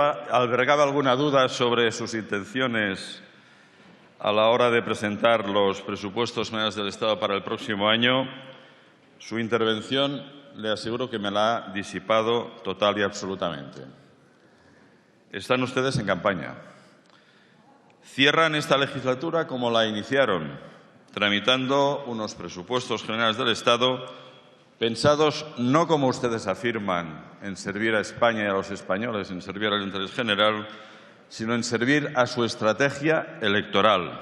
albergaba alguna duda sobre sus intenciones a la hora de presentar los presupuestos generales del Estado para el próximo año, su intervención le aseguro que me la ha disipado total y absolutamente. Están ustedes en campaña. Cierran esta legislatura como la iniciaron, tramitando unos presupuestos generales del Estado pensados no como ustedes afirman, en servir a España y a los españoles, en servir al interés general, sino en servir a su estrategia electoral.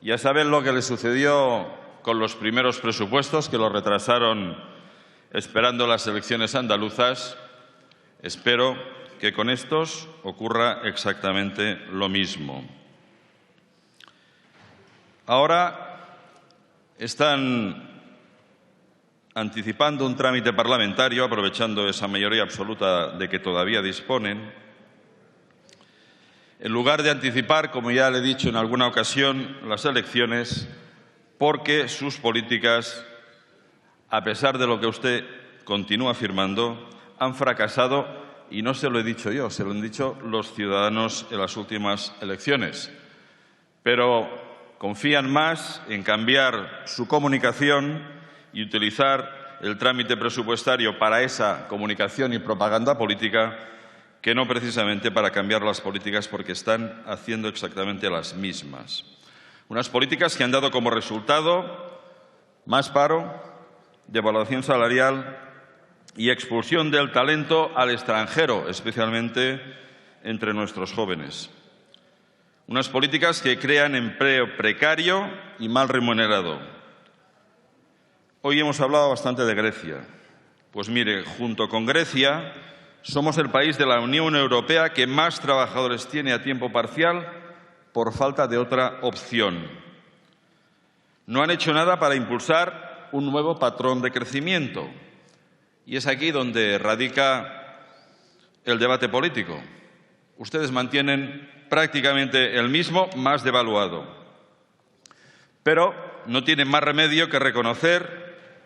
Ya saben lo que le sucedió con los primeros presupuestos, que los retrasaron esperando las elecciones andaluzas. Espero que con estos ocurra exactamente lo mismo. Ahora están anticipando un trámite parlamentario, aprovechando esa mayoría absoluta de que todavía disponen, en lugar de anticipar, como ya le he dicho en alguna ocasión, las elecciones, porque sus políticas, a pesar de lo que usted continúa afirmando, han fracasado, y no se lo he dicho yo, se lo han dicho los ciudadanos en las últimas elecciones. Pero confían más en cambiar su comunicación y utilizar el trámite presupuestario para esa comunicación y propaganda política que no precisamente para cambiar las políticas, porque están haciendo exactamente las mismas. Unas políticas que han dado como resultado más paro, devaluación salarial y expulsión del talento al extranjero, especialmente entre nuestros jóvenes. Unas políticas que crean empleo precario y mal remunerado. Hoy hemos hablado bastante de Grecia. Pues mire, junto con Grecia, somos el país de la Unión Europea que más trabajadores tiene a tiempo parcial por falta de otra opción. No han hecho nada para impulsar un nuevo patrón de crecimiento. Y es aquí donde radica el debate político. Ustedes mantienen prácticamente el mismo, más devaluado. Pero no tienen más remedio que reconocer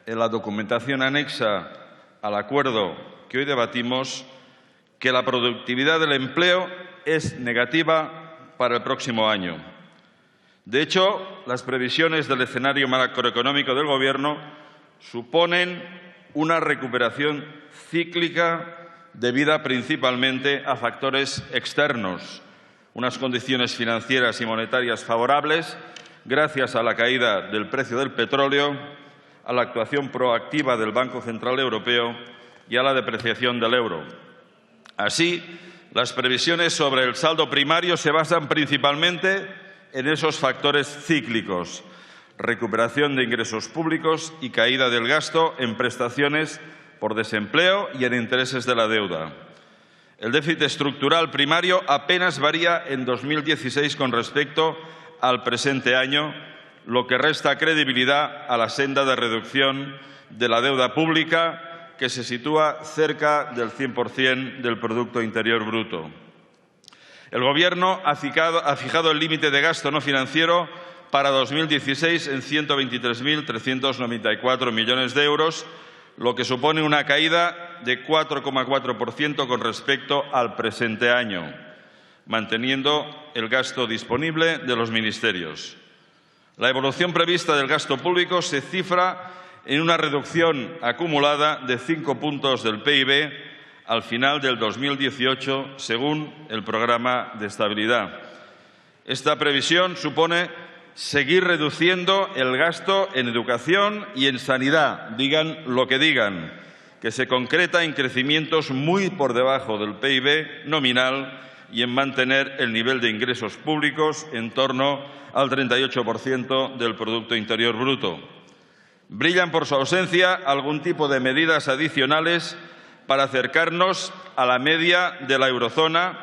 en la documentación anexa al acuerdo que hoy debatimos que la productividad del empleo es negativa para el próximo año. De hecho, las previsiones del escenario macroeconómico del Gobierno suponen una recuperación cíclica debida principalmente a factores externos, unas condiciones financieras y monetarias favorables gracias a la caída del precio del petróleo, a la actuación proactiva del Banco Central Europeo y a la depreciación del euro. Así, las previsiones sobre el saldo primario se basan principalmente en esos factores cíclicos: recuperación de ingresos públicos y caída del gasto en prestaciones por desempleo y en intereses de la deuda. El déficit estructural primario apenas varía en 2016 con respecto al presente año, lo que resta credibilidad a la senda de reducción de la deuda pública, que se sitúa cerca del 100% del Producto Interior Bruto. El Gobierno ha fijado el límite de gasto no financiero para 2016 en 123.394 millones de euros, lo que supone una caída de 4,4% con respecto al presente año, manteniendo el gasto disponible de los ministerios. La evolución prevista del gasto público se cifra en una reducción acumulada de 5 puntos del PIB al final del 2018, según el programa de estabilidad. Esta previsión supone seguir reduciendo el gasto en educación y en sanidad, digan lo que digan, que se concreta en crecimientos muy por debajo del PIB nominal y en mantener el nivel de ingresos públicos en torno al 38% del Producto Interior Bruto. Brillan por su ausencia algún tipo de medidas adicionales para acercarnos a la media de la eurozona,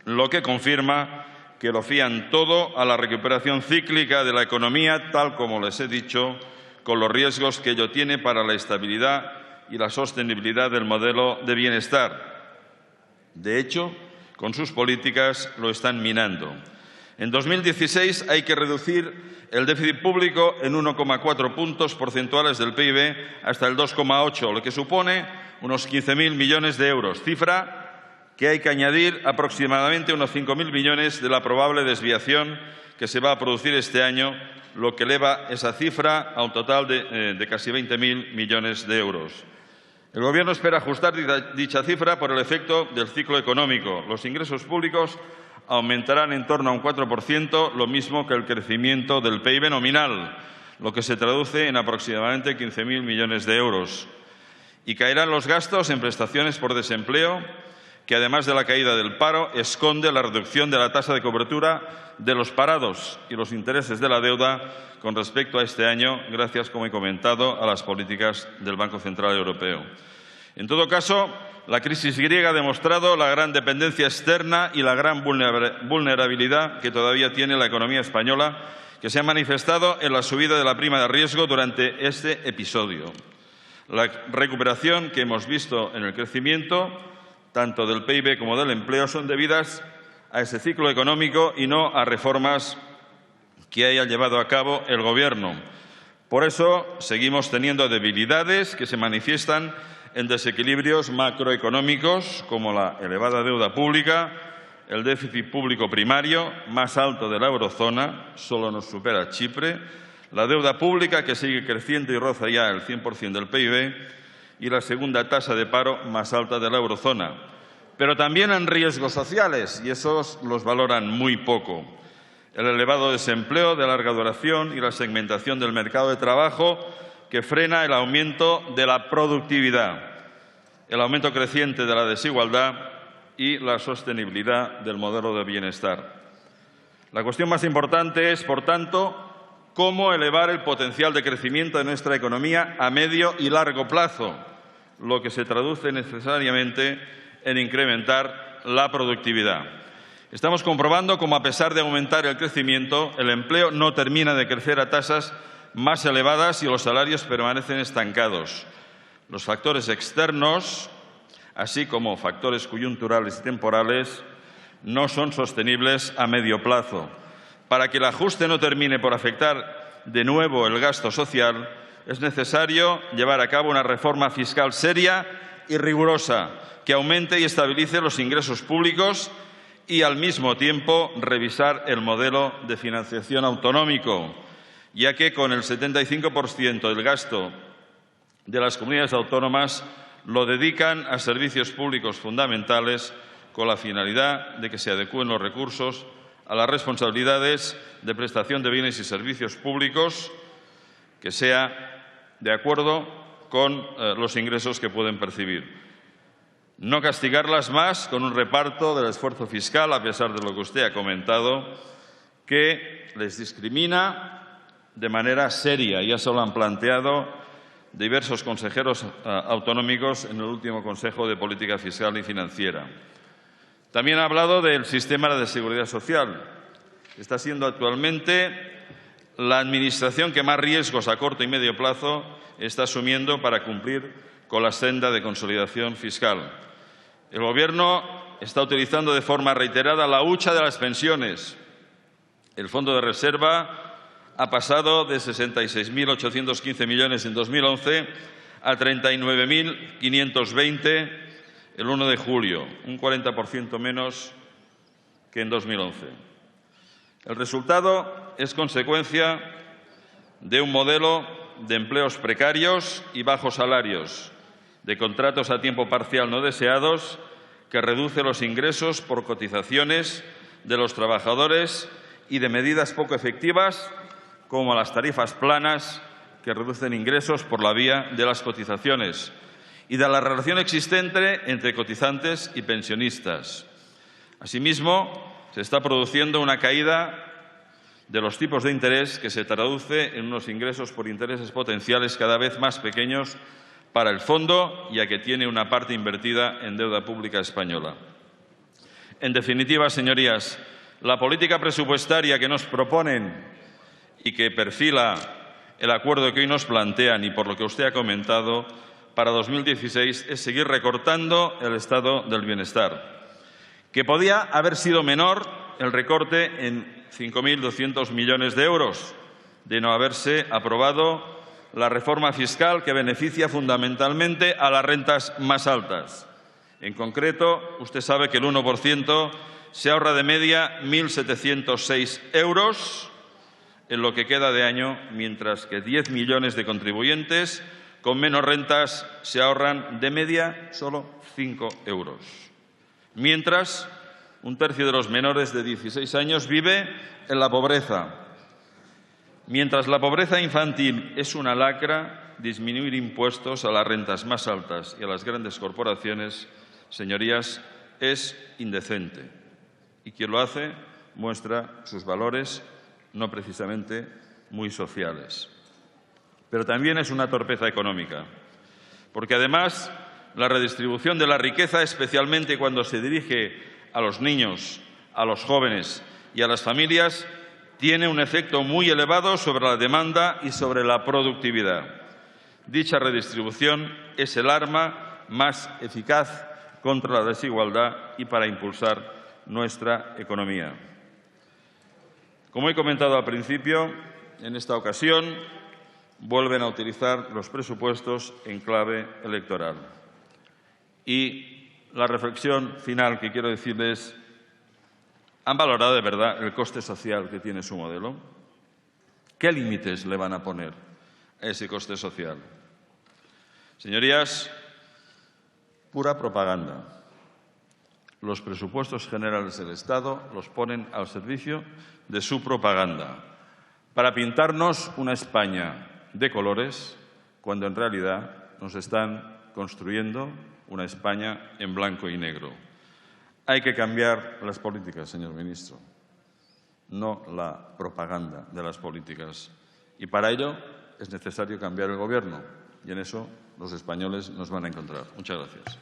lo que confirma que lo fían todo a la recuperación cíclica de la economía, tal como les he dicho, con los riesgos que ello tiene para la estabilidad y la sostenibilidad del modelo de bienestar. De hecho, con sus políticas lo están minando. En 2016 hay que reducir el déficit público en 1,4 puntos porcentuales del PIB hasta el 2,8, lo que supone unos 15.000 millones de euros, cifra que hay que añadir aproximadamente unos 5.000 millones de la probable desviación que se va a producir este año, lo que eleva esa cifra a un total de casi 20.000 millones de euros. El Gobierno espera ajustar dicha cifra por el efecto del ciclo económico. Los ingresos públicos aumentarán en torno a un 4%, lo mismo que el crecimiento del PIB nominal, lo que se traduce en aproximadamente 15.000 millones de euros. Y caerán los gastos en prestaciones por desempleo, que además de la caída del paro, esconde la reducción de la tasa de cobertura de los parados y los intereses de la deuda con respecto a este año, gracias, como he comentado, a las políticas del Banco Central Europeo. En todo caso, la crisis griega ha demostrado la gran dependencia externa y la gran vulnerabilidad que todavía tiene la economía española, que se ha manifestado en la subida de la prima de riesgo durante este episodio. La recuperación que hemos visto en el crecimiento, tanto del PIB como del empleo, son debidas a ese ciclo económico y no a reformas que haya llevado a cabo el Gobierno. Por eso seguimos teniendo debilidades que se manifiestan en desequilibrios macroeconómicos, como la elevada deuda pública, el déficit público primario más alto de la eurozona, solo nos supera Chipre, la deuda pública que sigue creciendo y roza ya el 100% del PIB y la segunda tasa de paro más alta de la eurozona. Pero también en riesgos sociales, y esos los valoran muy poco. El elevado desempleo de larga duración y la segmentación del mercado de trabajo que frena el aumento de la productividad, el aumento creciente de la desigualdad y la sostenibilidad del modelo de bienestar. La cuestión más importante es, por tanto, cómo elevar el potencial de crecimiento de nuestra economía a medio y largo plazo, lo que se traduce necesariamente en incrementar la productividad. Estamos comprobando cómo, a pesar de aumentar el crecimiento, el empleo no termina de crecer a tasas más elevadas y los salarios permanecen estancados. Los factores externos, así como factores coyunturales y temporales, no son sostenibles a medio plazo. Para que el ajuste no termine por afectar de nuevo el gasto social, es necesario llevar a cabo una reforma fiscal seria y rigurosa que aumente y estabilice los ingresos públicos y, al mismo tiempo, revisar el modelo de financiación autonómico, ya que con el 75% del gasto de las comunidades autónomas lo dedican a servicios públicos fundamentales con la finalidad de que se adecúen los recursos a las responsabilidades de prestación de bienes y servicios públicos, que sea de acuerdo con los ingresos que pueden percibir. No castigarlas más con un reparto del esfuerzo fiscal, a pesar de lo que usted ha comentado, que les discrimina de manera seria. Ya se lo han planteado diversos consejeros autonómicos en el último Consejo de Política Fiscal y Financiera. También ha hablado del sistema de seguridad social. Está siendo actualmente la administración que más riesgos a corto y medio plazo está asumiendo para cumplir con la senda de consolidación fiscal. El Gobierno está utilizando de forma reiterada la hucha de las pensiones. El Fondo de Reserva ha pasado de 66.815 millones en 2011 a 39.520 el 1 de julio, un 40% menos que en 2011. El resultado es consecuencia de un modelo de empleos precarios y bajos salarios, de contratos a tiempo parcial no deseados, que reduce los ingresos por cotizaciones de los trabajadores y de medidas poco efectivas, como las tarifas planas, que reducen ingresos por la vía de las cotizaciones, y de la relación existente entre cotizantes y pensionistas. Asimismo, se está produciendo una caída de los tipos de interés que se traduce en unos ingresos por intereses potenciales cada vez más pequeños para el fondo, ya que tiene una parte invertida en deuda pública española. En definitiva, señorías, la política presupuestaria que nos proponen y que perfila el acuerdo que hoy nos plantean y por lo que usted ha comentado, para 2016 es seguir recortando el estado del bienestar, que podía haber sido menor el recorte en 5.200 millones de euros, de no haberse aprobado la reforma fiscal que beneficia fundamentalmente a las rentas más altas. En concreto, usted sabe que el 1% se ahorra de media 1.706 euros en lo que queda de año, mientras que 10 millones de contribuyentes con menos rentas se ahorran de media solo 5 euros. Mientras, un tercio de los menores de 16 años vive en la pobreza. Mientras la pobreza infantil es una lacra, disminuir impuestos a las rentas más altas y a las grandes corporaciones, señorías, es indecente. Y quien lo hace muestra sus valores no precisamente muy sociales. Pero también es una torpeza económica, porque además la redistribución de la riqueza, especialmente cuando se dirige a los niños, a los jóvenes y a las familias, tiene un efecto muy elevado sobre la demanda y sobre la productividad. Dicha redistribución es el arma más eficaz contra la desigualdad y para impulsar nuestra economía. Como he comentado al principio, en esta ocasión vuelven a utilizar los presupuestos en clave electoral. Y la reflexión final que quiero decirles: ¿han valorado de verdad el coste social que tiene su modelo? ¿Qué límites le van a poner a ese coste social? Señorías, pura propaganda. Los presupuestos generales del Estado los ponen al servicio de su propaganda, para pintarnos una España de colores, cuando en realidad nos están construyendo una España en blanco y negro. Hay que cambiar las políticas, señor ministro, no la propaganda de las políticas. Y para ello es necesario cambiar el Gobierno, y en eso los españoles nos van a encontrar. Muchas gracias.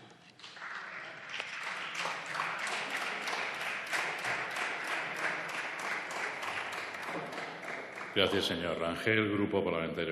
Gracias, señor Rangel. Grupo Parlamentario